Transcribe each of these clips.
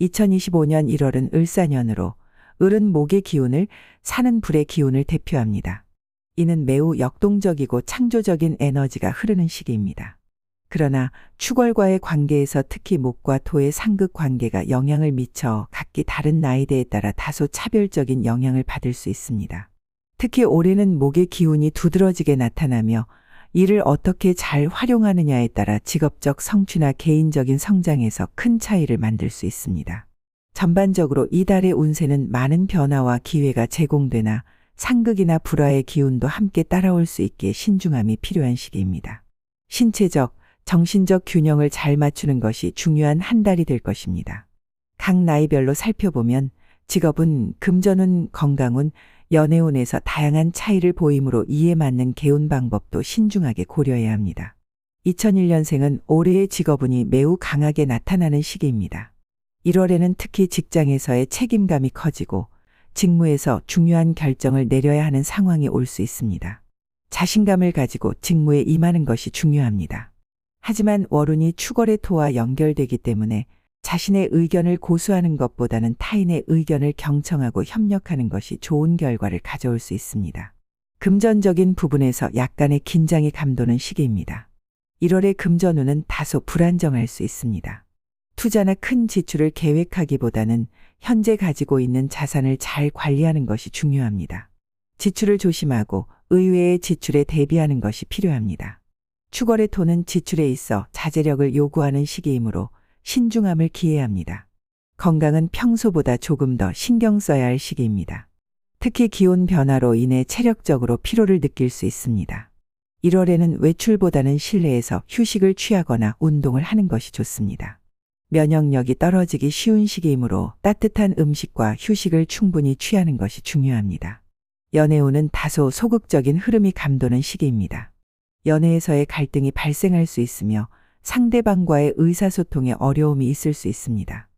2025년 1월은 을사년으로 을은 목의 기운을, 사는 불의 기운을 대표합니다. 이는 매우 역동적이고 창조적인 에너지가 흐르는 시기입니다. 그러나 축월과의 관계에서 특히 목과 토의 상극 관계가 영향을 미쳐 각기 다른 나이대에 따라 다소 차별적인 영향을 받을 수 있습니다. 특히 올해는 목의 기운이 두드러지게 나타나며 이를 어떻게 잘 활용하느냐에 따라 직업적 성취나 개인적인 성장에서 큰 차이를 만들 수 있습니다. 전반적으로 이달의 운세는 많은 변화와 기회가 제공되나 상극이나 불화의 기운도 함께 따라올 수 있기에 신중함이 필요한 시기입니다. 신체적, 정신적 균형을 잘 맞추는 것이 중요한 한 달이 될 것입니다. 각 나이별로 살펴보면 직업운, 금전운, 건강운, 연애운에서 다양한 차이를 보이므로 이에 맞는 개운 방법도 신중하게 고려해야 합니다. 2001년생은 올해의 직업운이 매우 강하게 나타나는 시기입니다. 1월에는 특히 직장에서의 책임감이 커지고 직무에서 중요한 결정을 내려야 하는 상황이 올 수 있습니다. 자신감을 가지고 직무에 임하는 것이 중요합니다. 하지만 월운이 축월의 토와 연결되기 때문에 자신의 의견을 고수하는 것보다는 타인의 의견을 경청하고 협력하는 것이 좋은 결과를 가져올 수 있습니다. 금전적인 부분에서 약간의 긴장이 감도는 시기입니다. 1월의 금전운은 다소 불안정할 수 있습니다. 투자나 큰 지출을 계획하기보다는 현재 가지고 있는 자산을 잘 관리하는 것이 중요합니다. 지출을 조심하고 의외의 지출에 대비하는 것이 필요합니다. 축월의 토는 지출에 있어 자제력을 요구하는 시기이므로 신중함을 기해합니다. 건강은 평소보다 조금 더 신경 써야 할 시기입니다. 특히 기온 변화로 인해 체력적으로 피로를 느낄 수 있습니다. 1월에는 외출보다는 실내에서 휴식을 취하거나 운동을 하는 것이 좋습니다. 면역력이 떨어지기 쉬운 시기이므로 따뜻한 음식과 휴식을 충분히 취하는 것이 중요합니다. 연애운은 다소 소극적인 흐름이 감도는 시기입니다. 연애에서의 갈등이 발생할 수 있으며 상대방과의 의사소통에 어려움이 있을 수 있습니다.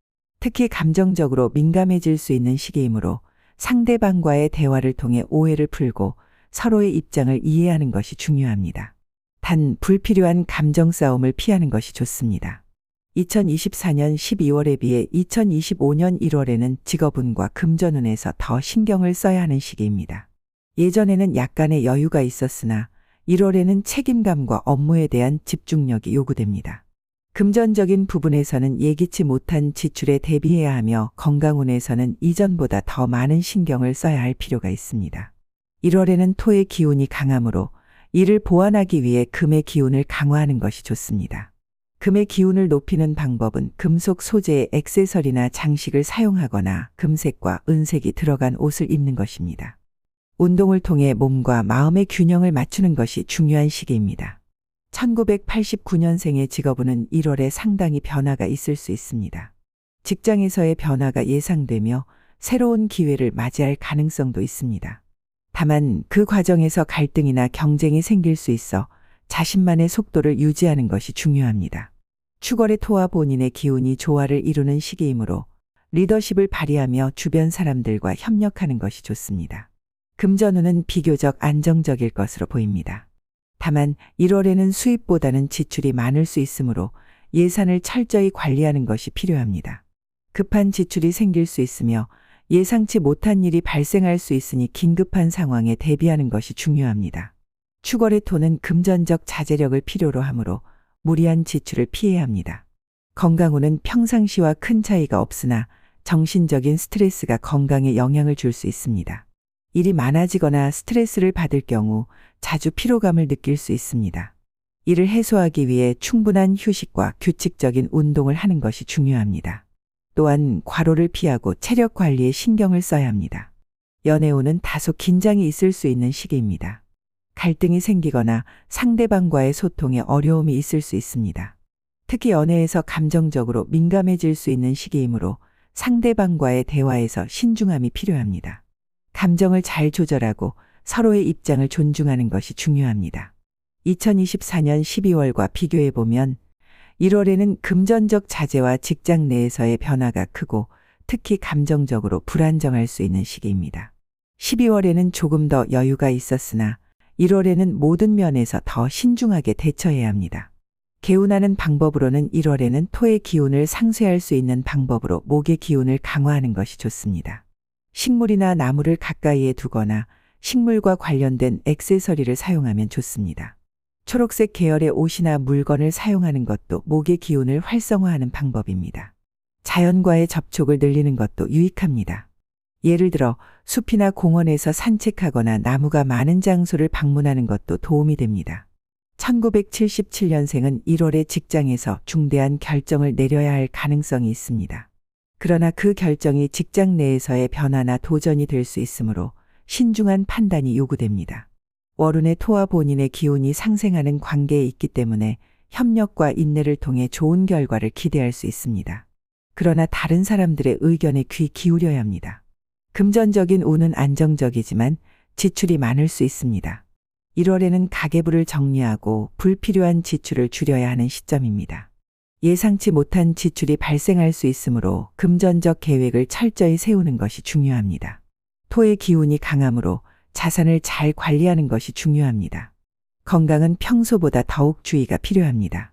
특히 감정적으로 민감해질 수 있는 시기이므로 상대방과의 대화를 통해 오해를 풀고 서로의 입장을 이해하는 것이 중요합니다. 단 불필요한 감정 싸움을 피하는 것이 좋습니다. 2024년 12월에 비해 2025년 1월에는 직업운과 금전운에서 더 신경을 써야 하는 시기입니다. 예전에는 약간의 여유가 있었으나 1월에는 책임감과 업무에 대한 집중력이 요구됩니다. 금전적인 부분에서는 예기치 못한 지출에 대비해야 하며 건강운에서는 이전보다 더 많은 신경을 써야 할 필요가 있습니다. 1월에는 토의 기운이 강하므로 이를 보완하기 위해 금의 기운을 강화하는 것이 좋습니다. 금의 기운을 높이는 방법은 금속 소재의 액세서리나 장식을 사용하거나 금색과 은색이 들어간 옷을 입는 것입니다. 운동을 통해 몸과 마음의 균형을 맞추는 것이 중요한 시기입니다. 1989년생의 직업운은 1월에 상당히 변화가 있을 수 있습니다. 직장에서의 변화가 예상되며 새로운 기회를 맞이할 가능성도 있습니다. 다만 그 과정에서 갈등이나 경쟁이 생길 수 있어 자신만의 속도를 유지하는 것이 중요합니다. 축월의 토와 본인의 기운이 조화를 이루는 시기이므로 리더십을 발휘하며 주변 사람들과 협력하는 것이 좋습니다. 금전운은 비교적 안정적일 것으로 보입니다. 다만 1월에는 수입보다는 지출이 많을 수 있으므로 예산을 철저히 관리하는 것이 필요합니다. 급한 지출이 생길 수 있으며 예상치 못한 일이 발생할 수 있으니 긴급한 상황에 대비하는 것이 중요합니다. 축월의 토는 금전적 자제력을 필요로 하므로 무리한 지출을 피해야 합니다. 건강운은 평상시와 큰 차이가 없으나 정신적인 스트레스가 건강에 영향을 줄 수 있습니다. 일이 많아지거나 스트레스를 받을 경우 자주 피로감을 느낄 수 있습니다. 이를 해소하기 위해 충분한 휴식과 규칙적인 운동을 하는 것이 중요합니다. 또한 과로를 피하고 체력 관리에 신경을 써야 합니다. 연애운은 다소 긴장이 있을 수 있는 시기입니다. 갈등이 생기거나 상대방과의 소통에 어려움이 있을 수 있습니다. 특히 연애에서 감정적으로 민감해질 수 있는 시기이므로 상대방과의 대화에서 신중함이 필요합니다. 감정을 잘 조절하고 서로의 입장을 존중하는 것이 중요합니다. 2024년 12월과 비교해보면 1월에는 금전적 자제와 직장 내에서의 변화가 크고 특히 감정적으로 불안정할 수 있는 시기입니다. 12월에는 조금 더 여유가 있었으나 1월에는 모든 면에서 더 신중하게 대처해야 합니다. 개운하는 방법으로는 1월에는 토의 기운을 상쇄할 수 있는 방법으로 목의 기운을 강화하는 것이 좋습니다. 식물이나 나무를 가까이에 두거나 식물과 관련된 액세서리를 사용하면 좋습니다. 초록색 계열의 옷이나 물건을 사용하는 것도 목의 기운을 활성화하는 방법입니다. 자연과의 접촉을 늘리는 것도 유익합니다. 예를 들어 숲이나 공원에서 산책하거나 나무가 많은 장소를 방문하는 것도 도움이 됩니다. 1977년생은 1월에 직장에서 중대한 결정을 내려야 할 가능성이 있습니다. 그러나 그 결정이 직장 내에서의 변화나 도전이 될 수 있으므로 신중한 판단이 요구됩니다. 월운의 토와 본인의 기운이 상생하는 관계에 있기 때문에 협력과 인내를 통해 좋은 결과를 기대할 수 있습니다. 그러나 다른 사람들의 의견에 귀 기울여야 합니다. 금전적인 운은 안정적이지만 지출이 많을 수 있습니다. 1월에는 가계부를 정리하고 불필요한 지출을 줄여야 하는 시점입니다. 예상치 못한 지출이 발생할 수 있으므로 금전적 계획을 철저히 세우는 것이 중요합니다. 토의 기운이 강하므로 자산을 잘 관리하는 것이 중요합니다. 건강은 평소보다 더욱 주의가 필요합니다.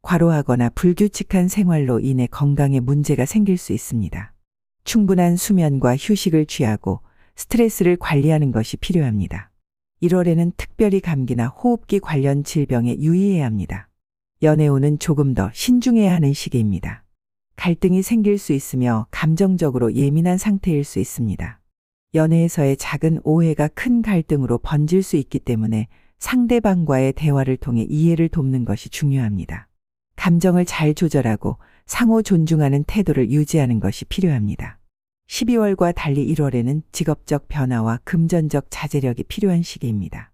과로하거나 불규칙한 생활로 인해 건강에 문제가 생길 수 있습니다. 충분한 수면과 휴식을 취하고 스트레스를 관리하는 것이 필요합니다. 1월에는 특별히 감기나 호흡기 관련 질병에 유의해야 합니다. 연애운은 조금 더 신중해야 하는 시기입니다. 갈등이 생길 수 있으며 감정적으로 예민한 상태일 수 있습니다. 연애에서의 작은 오해가 큰 갈등으로 번질 수 있기 때문에 상대방과의 대화를 통해 이해를 돕는 것이 중요합니다. 감정을 잘 조절하고 상호 존중하는 태도를 유지하는 것이 필요합니다. 12월과 달리 1월에는 직업적 변화와 금전적 자제력이 필요한 시기입니다.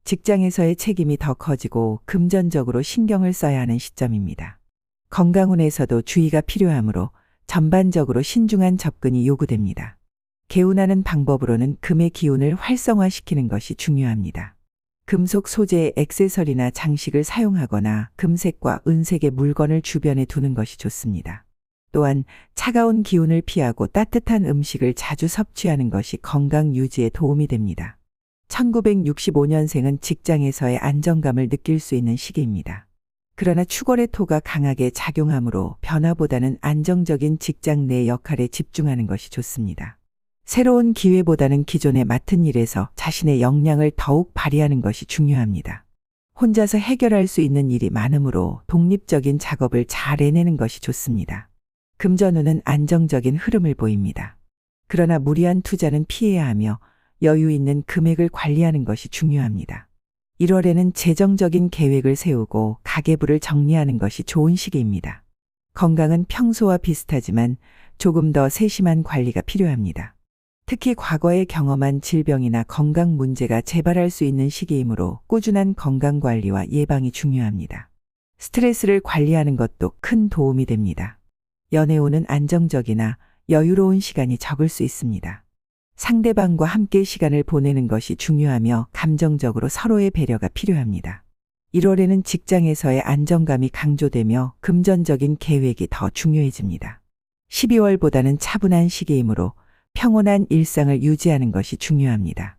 직장에서의 책임이 더 커지고 금전적으로 신경을 써야 하는 시점입니다. 건강운에서도 주의가 필요하므로 전반적으로 신중한 접근이 요구됩니다. 개운하는 방법으로는 금의 기운을 활성화시키는 것이 중요합니다. 금속 소재의 액세서리나 장식을 사용하거나 금색과 은색의 물건을 주변에 두는 것이 좋습니다. 또한 차가운 기운을 피하고 따뜻한 음식을 자주 섭취하는 것이 건강 유지에 도움이 됩니다. 1965년생은 직장에서의 안정감을 느낄 수 있는 시기입니다. 그러나 축월의 토가 강하게 작용하므로 변화보다는 안정적인 직장 내 역할에 집중하는 것이 좋습니다. 새로운 기회보다는 기존에 맡은 일에서 자신의 역량을 더욱 발휘하는 것이 중요합니다. 혼자서 해결할 수 있는 일이 많으므로 독립적인 작업을 잘 해내는 것이 좋습니다. 금전운은 안정적인 흐름을 보입니다. 그러나 무리한 투자는 피해야 하며 여유 있는 금액을 관리하는 것이 중요합니다. 1월에는 재정적인 계획을 세우고 가계부를 정리하는 것이 좋은 시기입니다. 건강은 평소와 비슷하지만 조금 더 세심한 관리가 필요합니다. 특히 과거에 경험한 질병이나 건강 문제가 재발할 수 있는 시기이므로 꾸준한 건강관리와 예방이 중요합니다. 스트레스를 관리하는 것도 큰 도움이 됩니다. 연애운은 안정적이나 여유로운 시간이 적을 수 있습니다. 상대방과 함께 시간을 보내는 것이 중요하며 감정적으로 서로의 배려가 필요합니다. 1월에는 직장에서의 안정감이 강조되며 금전적인 계획이 더 중요해집니다. 12월보다는 차분한 시기이므로 평온한 일상을 유지하는 것이 중요합니다.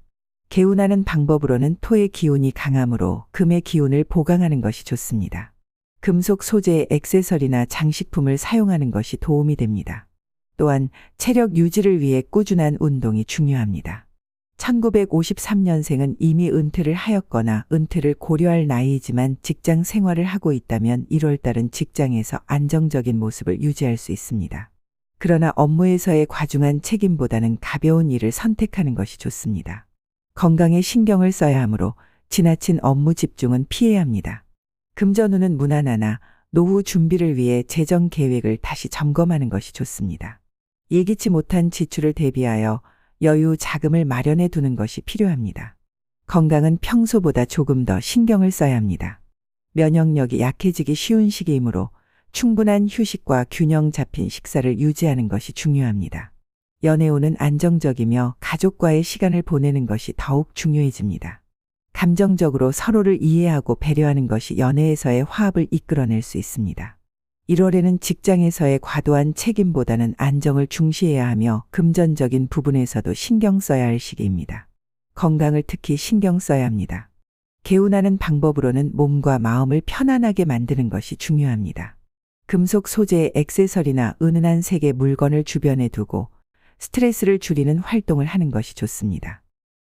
개운하는 방법으로는 토의 기운이 강하므로 금의 기운을 보강하는 것이 좋습니다. 금속 소재의 액세서리나 장식품을 사용하는 것이 도움이 됩니다. 또한 체력 유지를 위해 꾸준한 운동이 중요합니다. 1953년생은 이미 은퇴를 하였거나 은퇴를 고려할 나이이지만 직장 생활을 하고 있다면 1월달은 직장에서 안정적인 모습을 유지할 수 있습니다. 그러나 업무에서의 과중한 책임보다는 가벼운 일을 선택하는 것이 좋습니다. 건강에 신경을 써야 하므로 지나친 업무 집중은 피해야 합니다. 금전운은 무난하나 노후 준비를 위해 재정 계획을 다시 점검하는 것이 좋습니다. 예기치 못한 지출을 대비하여 여유 자금을 마련해 두는 것이 필요합니다. 건강은 평소보다 조금 더 신경을 써야 합니다. 면역력이 약해지기 쉬운 시기이므로 충분한 휴식과 균형 잡힌 식사를 유지하는 것이 중요합니다. 연애운은 안정적이며 가족과의 시간을 보내는 것이 더욱 중요해집니다. 감정적으로 서로를 이해하고 배려하는 것이 연애에서의 화합을 이끌어낼 수 있습니다. 1월에는 직장에서의 과도한 책임보다는 안정을 중시해야 하며 금전적인 부분에서도 신경 써야 할 시기입니다. 건강을 특히 신경 써야 합니다. 개운하는 방법으로는 몸과 마음을 편안하게 만드는 것이 중요합니다. 금속 소재의 액세서리나 은은한 색의 물건을 주변에 두고 스트레스를 줄이는 활동을 하는 것이 좋습니다.